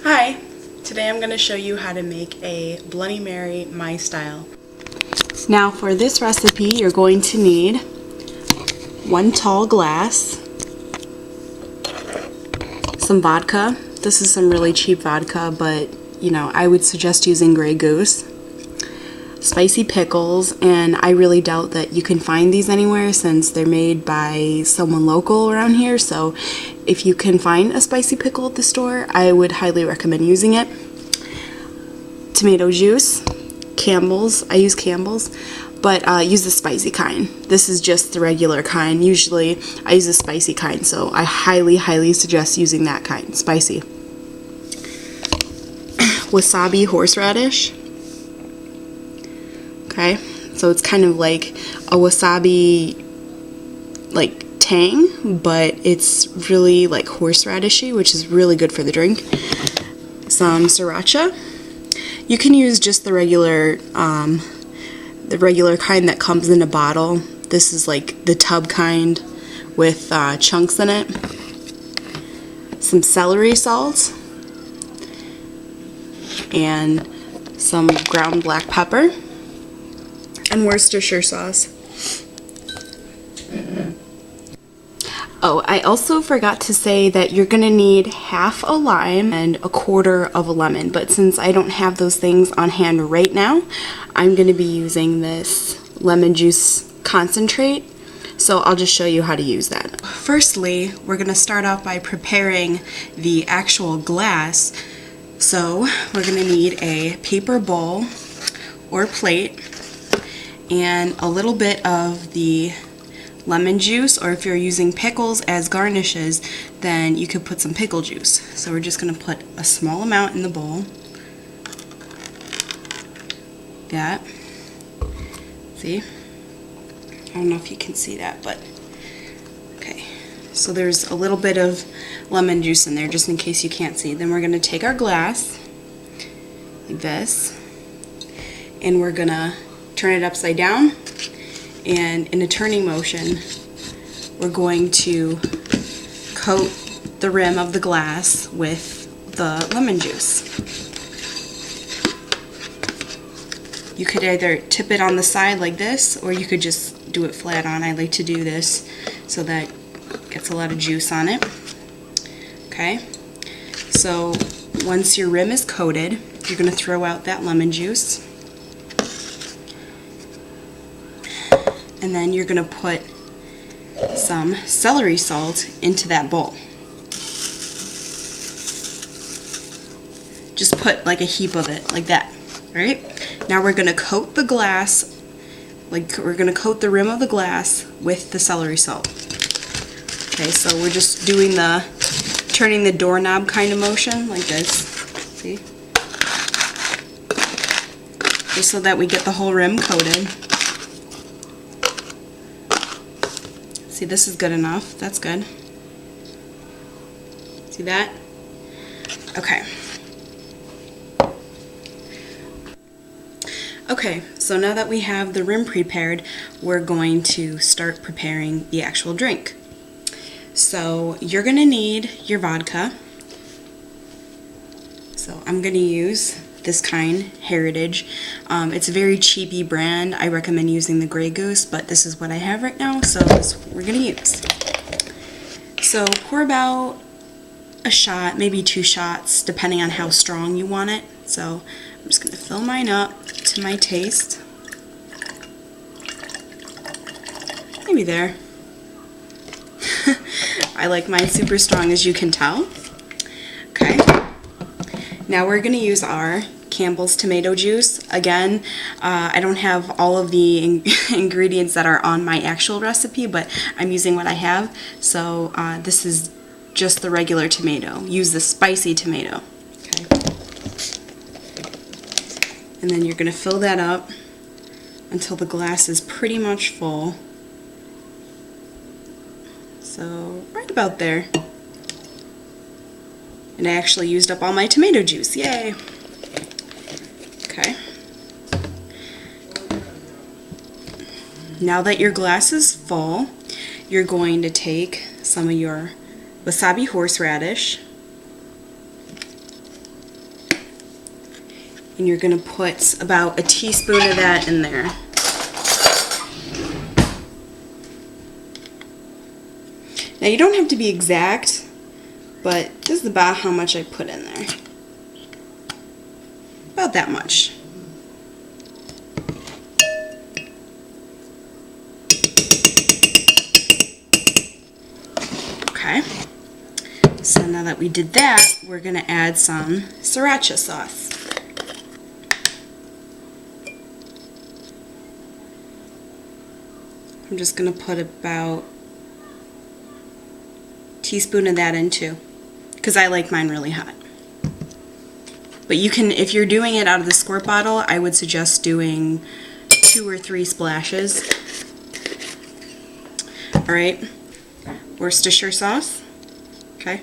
Hi! Today I'm going to show you how to make a Bloody Mary my style. Now for this recipe you're going to need one tall glass, some vodka. This is some really cheap vodka, but you know, I would suggest using Grey Goose. Spicy pickles, and I really doubt that you can find these anywhere since they're made by someone local around here, so if you can find a spicy pickle at the store, I would highly recommend using it. Tomato juice, Campbell's, I use Campbell's, but use the spicy kind. This is just the regular kind. Usually I use the spicy kind, so I highly suggest using that kind, spicy. Wasabi horseradish. Okay, so it's kind of like a wasabi like tang, but it's really like horseradishy, which is really good for the drink. Some Sriracha. You can use just the regular kind that comes in a bottle. This is like the tub kind with chunks in it. Some celery salt and some ground black pepper. And Worcestershire sauce. Oh, I also forgot to say that you're gonna need half a lime and a quarter of a lemon, but since I don't have those things on hand right now, I'm gonna be using this lemon juice concentrate, so I'll just show you how to use that. Firstly, we're gonna start off by preparing the actual glass. So we're gonna need a paper bowl or plate, and a little bit of the lemon juice, or if you're using pickles as garnishes, then you could put some pickle juice. So we're just going to put a small amount in the bowl. That. See? I don't know if you can see that, but okay. So there's a little bit of lemon juice in there, just in case you can't see. Then we're going to take our glass, like this, and we're going to turn it upside down, and in a turning motion we're going to coat the rim of the glass with the lemon juice. You could either tip it on the side like this, or you could just do it flat on. I like to do this so that it gets a lot of juice on it. Okay, so once your rim is coated, you're going to throw out that lemon juice. And then you're going to put some celery salt into that bowl. Just put like a heap of it, like that. Alright? Now we're going to coat the glass, like we're going to coat the rim of the glass with the celery salt. Okay, so we're just doing the, turning the doorknob kind of motion, like this. See? Just so that we get the whole rim coated. See, this is good enough. That's good. See that? Okay. Okay, so now that we have the rim prepared, we're going to start preparing the actual drink. So you're going to need your vodka. So I'm going to use this kind, Heritage. It's a very cheapy brand. I recommend using the Grey Goose, but this is what I have right now, so this is what we're going to use. So pour about a shot, maybe 2 shots, depending on how strong you want it. So I'm just going to fill mine up to my taste. Maybe there. I like mine super strong, as you can tell. Okay. Now we're going to use our Campbell's tomato juice. Again, I don't have all of the ingredients that are on my actual recipe, but I'm using what I have. So this is just the regular tomato. Use the spicy tomato. Okay. And then you're going to fill that up until the glass is pretty much full. So right about there. And I actually used up all my tomato juice. Yay! Okay. Now that your glass is full, you're going to take some of your wasabi horseradish And you're going to put about a teaspoon of that in there. Now you don't have to be exact, but this is about how much I put in there. About that much. Okay. So now that we did that, we're going to add some Sriracha sauce. I'm just going to put about a teaspoon of that in too, because I like mine really hot. But you can, if you're doing it out of the squirt bottle, I would suggest doing 2 or 3 splashes. Alright, Worcestershire sauce. Okay.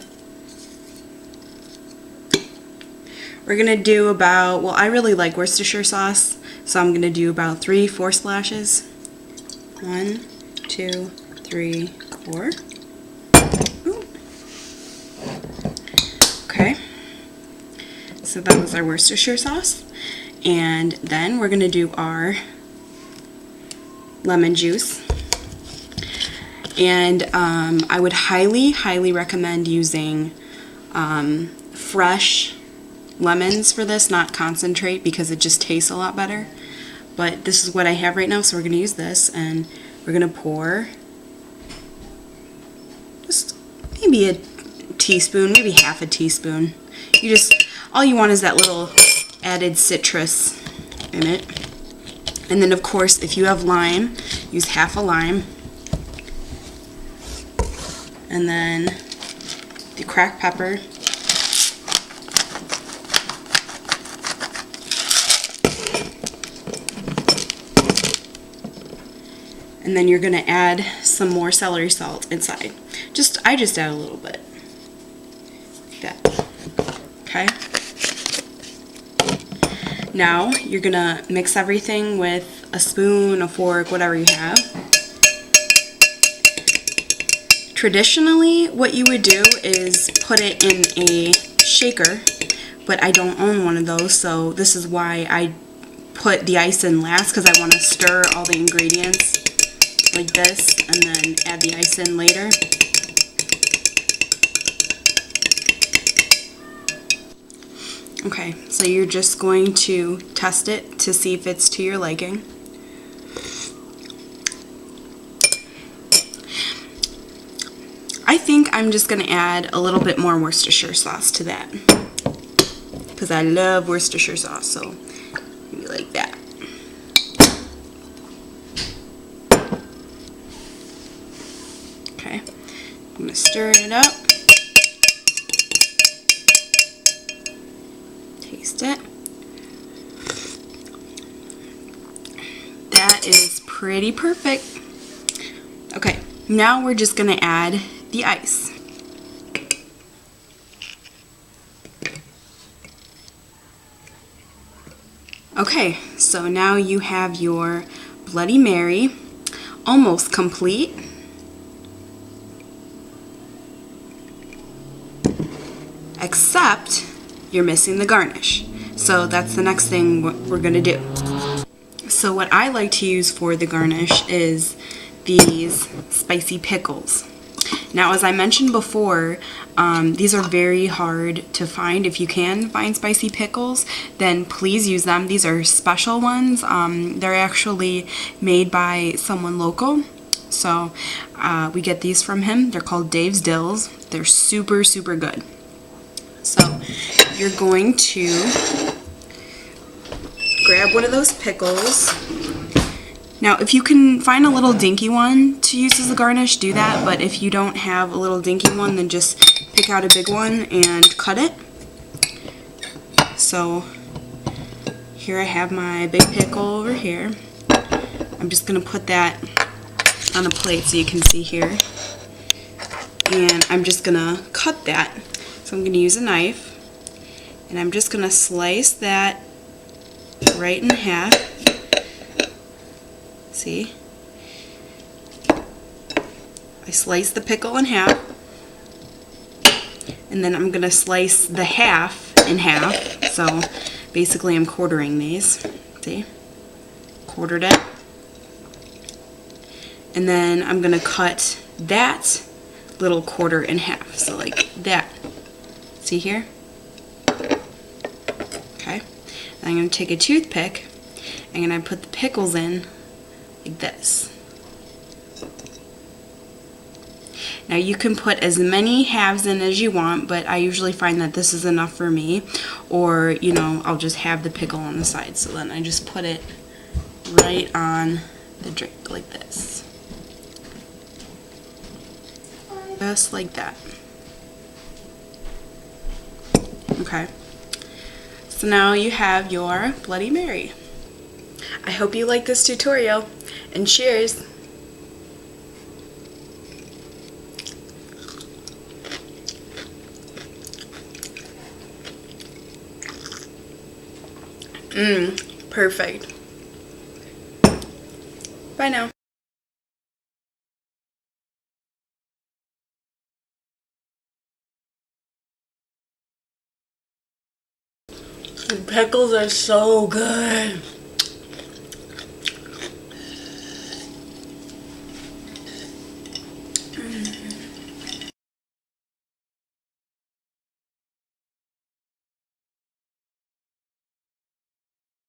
We're going to do about, well, I really like Worcestershire sauce, so I'm going to do about 3-4 splashes. 1, 2, 3, 4. Ooh. Okay. So that was our Worcestershire sauce. And then we're going to do our lemon juice. And I would highly recommend using fresh lemons for this, not concentrate, because it just tastes a lot better. But this is what I have right now, so we're going to use this, and we're going to pour just maybe a teaspoon, maybe half a teaspoon. You just, all you want is that little added citrus in it. And then of course, if you have lime, use half a lime. And then the cracked pepper. And then you're going to add some more celery salt inside. I just add a little bit. Like that. Okay? Now you're going to mix everything with a spoon, a fork, whatever you have. Traditionally, what you would do is put it in a shaker, but I don't own one of those, so this is why I put the ice in last, because I want to stir all the ingredients like this and then add the ice in later. Okay, so you're just going to test it to see if it's to your liking. I think I'm just going to add a little bit more Worcestershire sauce to that, because I love Worcestershire sauce, so maybe like that. Okay, I'm going to stir it up. Taste it. That is pretty perfect. Okay, now we're just going to add the ice. Okay, so now you have your Bloody Mary almost complete. Except you're missing the garnish. So that's the next thing we're going to do. So what I like to use for the garnish is these spicy pickles. Now, as I mentioned before, these are very hard to find. If you can find spicy pickles, then please use them. These are special ones. They're actually made by someone local. So we get these from him. They're called Dave's Dills. They're super, super good. So you're going to grab one of those pickles. Now, if you can find a little dinky one to use as a garnish, do that. But if you don't have a little dinky one, then just pick out a big one and cut it. So here I have my big pickle over here. I'm just going to put that on a plate so you can see here. And I'm just going to cut that. So I'm going to use a knife. And I'm just going to slice that right in half. See? I slice the pickle in half. And then I'm going to slice the half in half. So basically I'm quartering these. See? Quartered it. And then I'm going to cut that little quarter in half. So like that. See here? Okay. Then I'm going to take a toothpick and I'm going to put the pickles in like this. Now you can put as many halves in as you want, but I usually find that this is enough for me. Or, you know, I'll just have the pickle on the side. So then I just put it right on the drink like this. Just like that. Okay. So now you have your Bloody Mary. I hope you like this tutorial, and cheers! Perfect. Bye now. The pickles are so good.